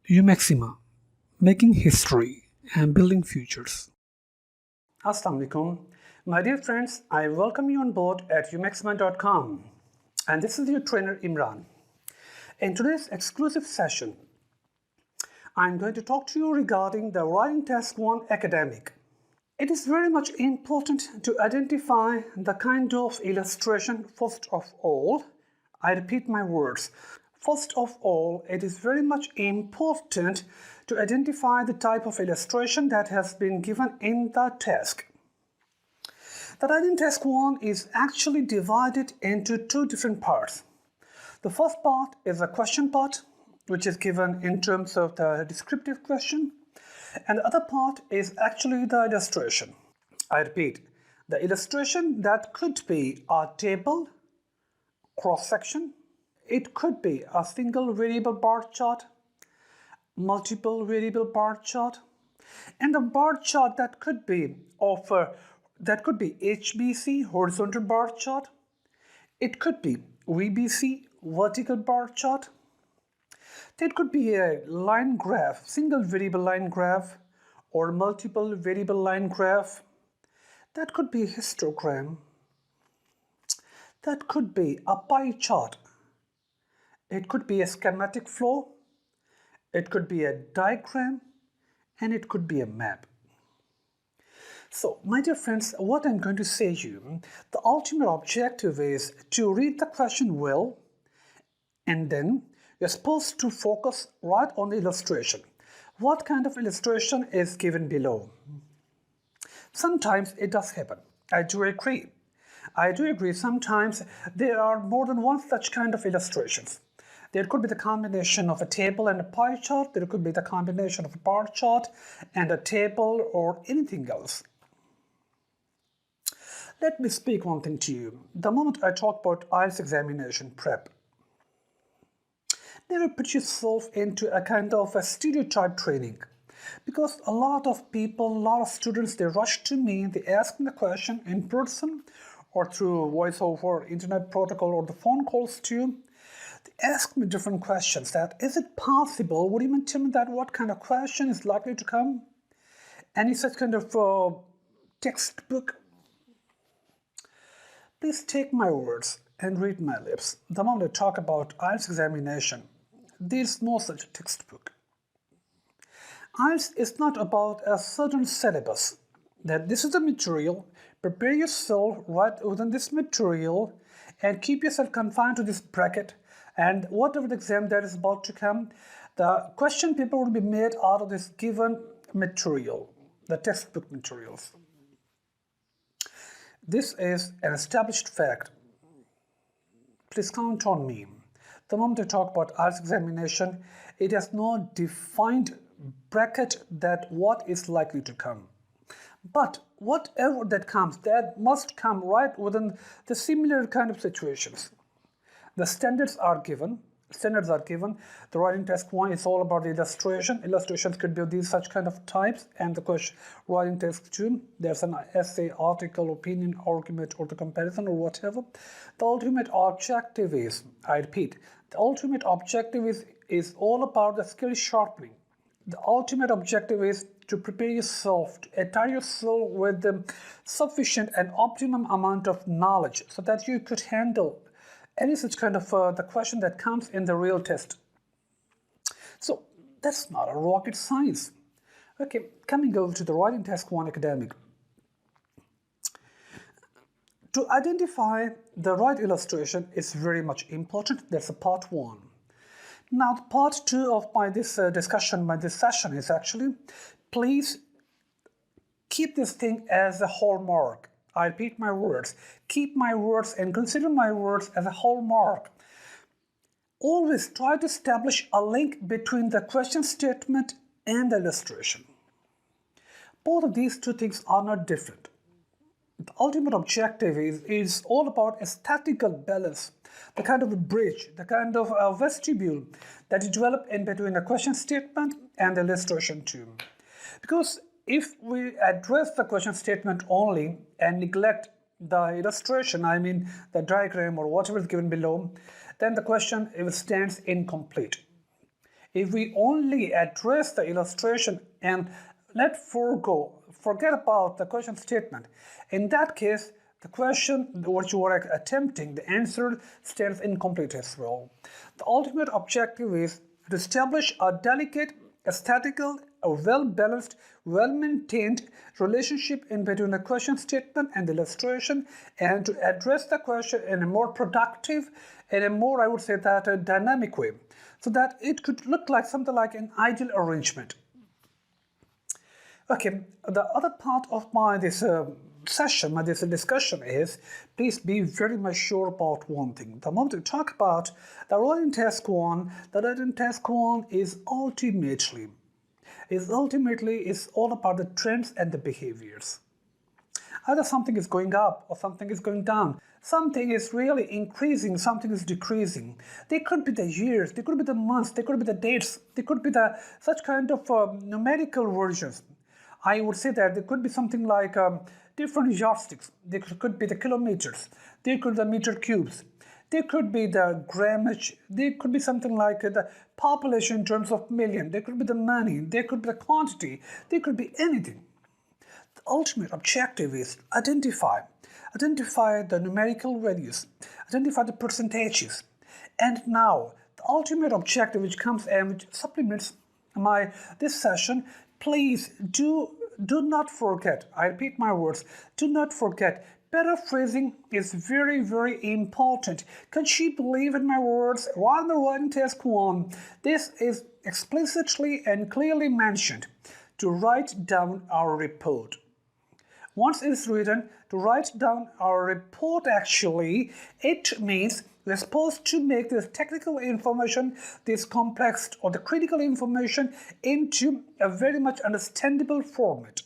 Umaxima, making history and building futures. Assalamu alaikum. My dear friends, I welcome you on board at umaxima.com, and this is your trainer Imran. In today's exclusive session, I'm going to talk to you regarding the Writing Task 1 academic. It is very much important to identify the kind of illustration first of all. I repeat my words. First of all, it is very much important to identify the type of illustration that has been given in the task. The Writing Task 1 is actually divided into two different parts. The first part is a question part, which is given in terms of the descriptive question, and the other part is actually the illustration. I repeat, the illustration that could be a table, cross-section, it could be a single variable bar chart, multiple variable bar chart, and a bar chart that could be HBC, horizontal bar chart. It could be VBC, vertical bar chart. That could be a line graph, single variable line graph, or multiple variable line graph. That could be a histogram. That could be a pie chart. It could be a schematic flow. It could be a diagram, and it could be a map. So, my dear friends, what I'm going to say to you, the ultimate objective is to read the question well, and then you're supposed to focus right on the illustration. What kind of illustration is given below? Sometimes it does happen. I do agree. Sometimes there are more than one such kind of illustrations. There could be the combination of a table and a pie chart. There could be the combination of a bar chart and a table or anything else. Let me speak one thing to you. The moment I talk about IELTS examination prep, never put yourself into a kind of a stereotype training, because a lot of people, a lot of students, they rush to me, they ask me the question in person or through voice over internet protocol or the phone calls too. They ask me different questions that, is it possible, would you mind tell me that what kind of question is likely to come? Any such kind of textbook? Please take my words and read my lips. The moment I talk about IELTS examination, there's no such textbook. IELTS is not about a certain syllabus, that this is the material, prepare yourself right within this material and keep yourself confined to this bracket, and whatever the exam that is about to come, the question paper will be made out of this given material, the textbook materials. This is an established fact. Please count on me. The moment I talk about IELTS examination, it has no defined bracket that what is likely to come. But whatever that comes, that must come right within the similar kind of situations. The standards are given. The Writing Task 1 is all about the illustration. Illustrations could be of these such kind of types, and the question Writing Task 2, there's an essay, article, opinion, argument, or the comparison, or whatever. The ultimate objective is, I repeat, the ultimate objective is all about the skill sharpening. The ultimate objective is to prepare yourself, to attire yourself with the sufficient and optimum amount of knowledge so that you could handle any such kind of the question that comes in the real test. So that's not a rocket science. Okay, coming over to the Writing Task 1 academic. To identify the right illustration is very much important. That's a part 1. Now, the part 2 of this session is actually, please keep this thing as a hallmark. I repeat my words. Keep my words and consider my words as a hallmark. Always try to establish a link between the question statement and the illustration. Both of these two things are not different. The ultimate objective is all about aesthetical balance, the kind of a bridge, the kind of a vestibule that you develop in between the question statement and the illustration too. Because if we address the question statement only and neglect the illustration, I mean the diagram or whatever is given below, then the question stands incomplete. if we only address the illustration and forget about the question statement, in that case, the question what you are attempting, the answer stands incomplete as well. The ultimate objective is to establish a delicate, aesthetical, a well-balanced, well-maintained relationship in between the question statement and the illustration, and to address the question in a more productive and a more, I would say, that a dynamic way, so that it could look like something like an ideal arrangement. Okay, the other part of this discussion is, please be very much sure about one thing. The moment we talk about the writing task 1, the writing task 1 is ultimately all about the trends and the behaviors. Either something is going up or something is going down. Something is really increasing, something is decreasing. They could be the years, they could be the months, they could be the dates, they could be such kind of numerical versions. I would say that there could be something like different yardsticks. There could be the kilometers, there could be the meter cubes, there could be the grammage, there could be something like the population in terms of million, there could be the money, there could be the quantity, there could be anything. The ultimate objective is identify the numerical values, identify the percentages. And now the ultimate objective which comes and which supplements this session, please do not forget, I repeat my words, do not forget, paraphrasing is very, very important. Can she believe in my words? While the writing task 1, this is explicitly and clearly mentioned to write down our report. Once it's written, to write down our report, actually, it means we're supposed to make this technical information, this complex or the critical information, into a very much understandable format.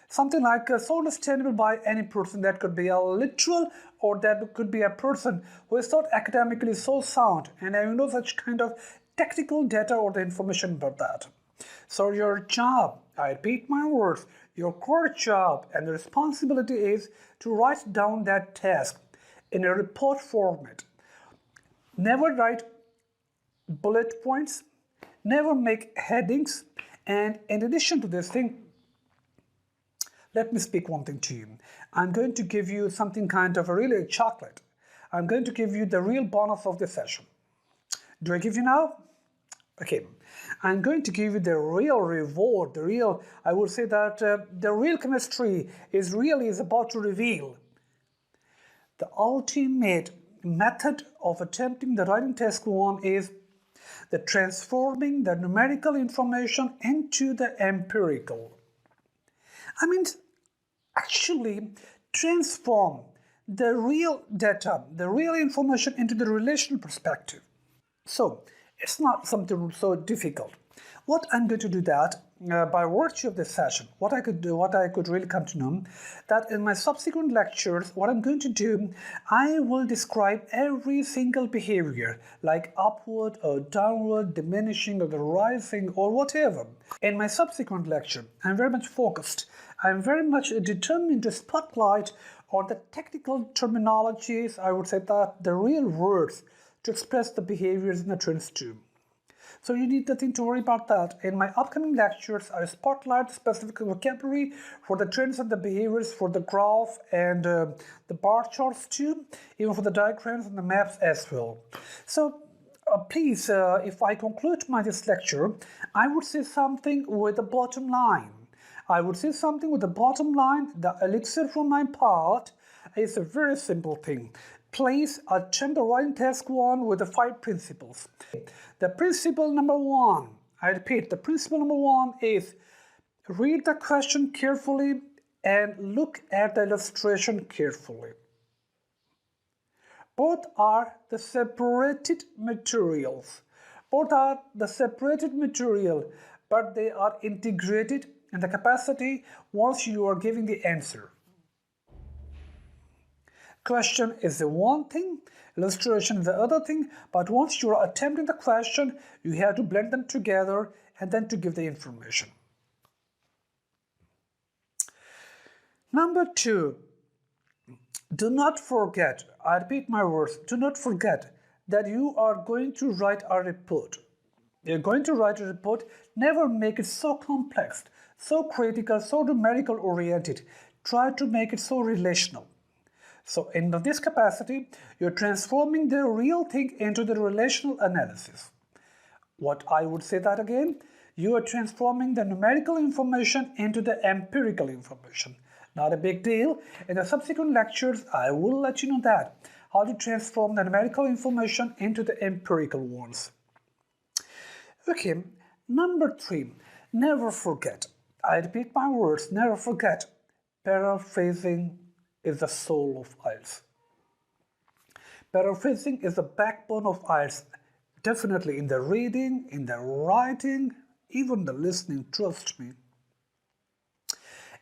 Something like so understandable by any person. That could be a literal, or that could be a person who is not academically so sound and having no such kind of technical data or the information about that. So your job, I repeat my words, your core job and the responsibility is to write down that task in a report format. Never write bullet points, never make headings, and in addition to this thing, let me speak one thing to you. I'm going to give you something kind of a really chocolate. I'm going to give you the real bonus of this session. Do I give you now? Okay, I'm going to give you the real reward, I would say that the real chemistry is about to reveal. The ultimate method of attempting the writing task 1 is the transforming the numerical information into the empirical. I mean, actually transform the real data, the real information into the relational perspective. So it's not something so difficult. What I'm going to do that by virtue of this session, what I could really come to know, that in my subsequent lectures, what I'm going to do, I will describe every single behavior, like upward or downward, diminishing or the rising or whatever. In my subsequent lecture, I'm very much focused. I'm very much determined to spotlight on the technical terminologies, I would say that the real words to express the behaviors in the trends too. So you need nothing to worry about that. In my upcoming lectures, I spotlight specific vocabulary for the trends and the behaviors for the graph and the bar charts too, even for the diagrams and the maps as well. So please, if I conclude this lecture, I would say something with the bottom line. The elixir from my part is a very simple thing. Please attempt the writing task 1 with the 5 principles. The principle number 1, I repeat, the principle number 1 is read the question carefully and look at the illustration carefully. Both are the separated materials. But they are integrated in the capacity once you are giving the answer. Question is the one thing, illustration is the other thing, but once you are attempting the question, you have to blend them together and then to give the information. Number 2, do not forget, I repeat my words, do not forget that you are going to write a report. You're going to write a report, never make it so complex, so critical, so numerical oriented. Try to make it so relational. So in this capacity, you're transforming the real thing into the relational analysis. What I would say that again, you are transforming the numerical information into the empirical information. Not a big deal. In the subsequent lectures, I will let you know that, how to transform the numerical information into the empirical ones. Okay, number 3, never forget. I repeat my words, never forget. Paraphrasing is the soul of IELTS. Paraphrasing is the backbone of IELTS. Definitely in the reading, in the writing, even the listening, trust me.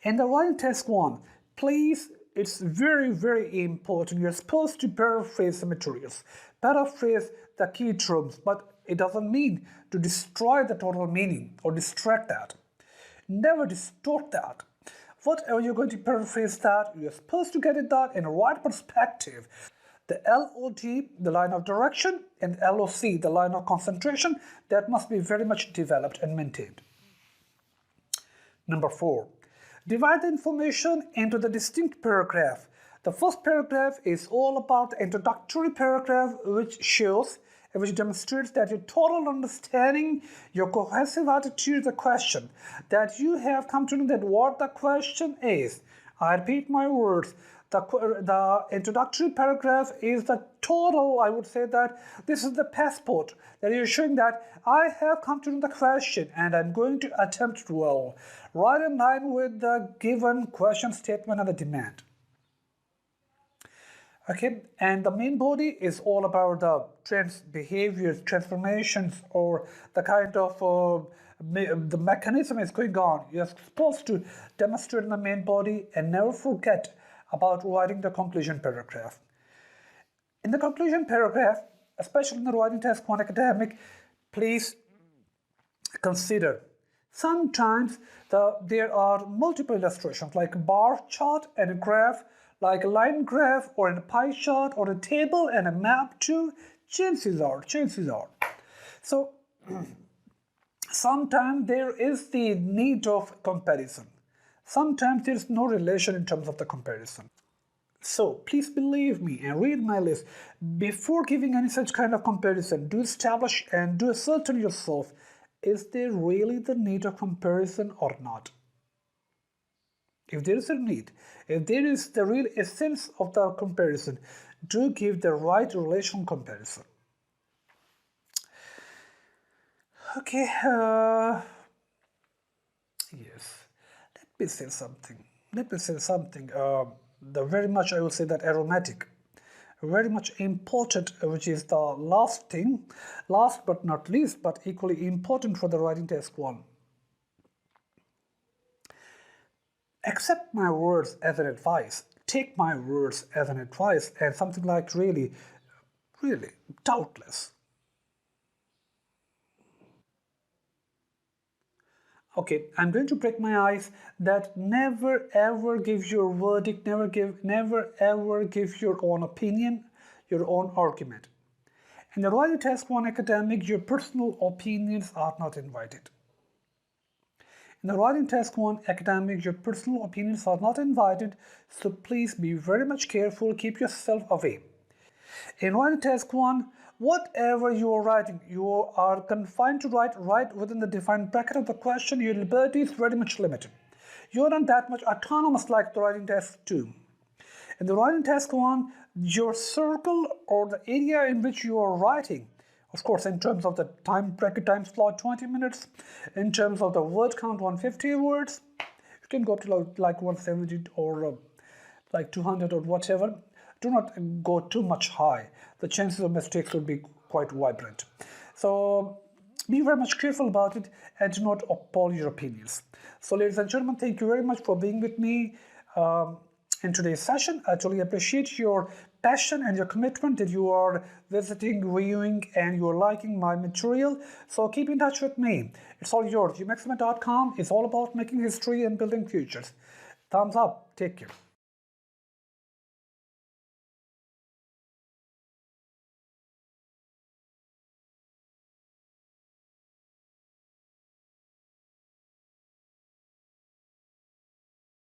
In the writing test 1, please, it's very important. You're supposed to paraphrase the materials. Paraphrase the key terms, but it doesn't mean to destroy the total meaning or distract that. Never distort that. Whatever you're going to paraphrase that, you're supposed to get it done in a right perspective. The LOT, the line of direction, and LOC, the line of concentration, that must be very much developed and maintained. Number 4, divide the information into the distinct paragraph. The first paragraph is all about the introductory paragraph, which demonstrates that your total understanding, your cohesive attitude to the question, that you have come to know that what the question is. I repeat my words. The introductory paragraph is the total, I would say that this is the passport that you're showing that I have come to know the question and I'm going to attempt it well, right in line with the given question statement and the demand. Okay, and the main body is all about the trends, behaviors, transformations, or the kind of the mechanism is going on. You're supposed to demonstrate in the main body and never forget about writing the conclusion paragraph. In the conclusion paragraph, especially in the writing test 1 academic, please consider sometimes there are multiple illustrations like a bar chart and a graph, like a line graph or a pie chart or a table and a map too. Chances are. So sometimes there is the need of comparison. Sometimes there is no relation in terms of the comparison. So please believe me and read my list. Before giving any such kind of comparison, do establish and do ascertain yourself, is there really the need of comparison or not? If there is a need, if there is the real essence of the comparison, do give the right relational comparison. Okay, yes, let me say something. The very much, I will say that aromatic, very much important, which is the last thing, last but not least, but equally important for the writing test 1. Accept my words as an advice. Take my words as an advice and something like really, doubtless. Okay, I'm going to break my ice that never ever give your verdict, never ever give your own opinion, your own argument. In the writing test 1 academic, your personal opinions are not invited. In the writing test 1 academic, your personal opinions are not invited, so please be very much careful, keep yourself away. In writing test 1, whatever you are writing, you are confined to write within the defined bracket of the question. Your liberty is very much limited. You are not that much autonomous like the writing test 2. In the writing test 1, your circle or the area in which you are writing, of course, in terms of the time bracket, time slot 20 minutes, in terms of the word count 150 words, you can go to like 170 or like 200 or whatever. Do not go too much high. The chances of mistakes will be quite vibrant. So be very much careful about it and do not appall your opinions. So ladies and gentlemen, thank you very much for being with me in today's session. I truly appreciate your passion and your commitment that you are visiting, reviewing, and you are liking my material. So keep in touch with me. It's all yours. Umaxima.com is all about making history and building futures. Thumbs up. Take care.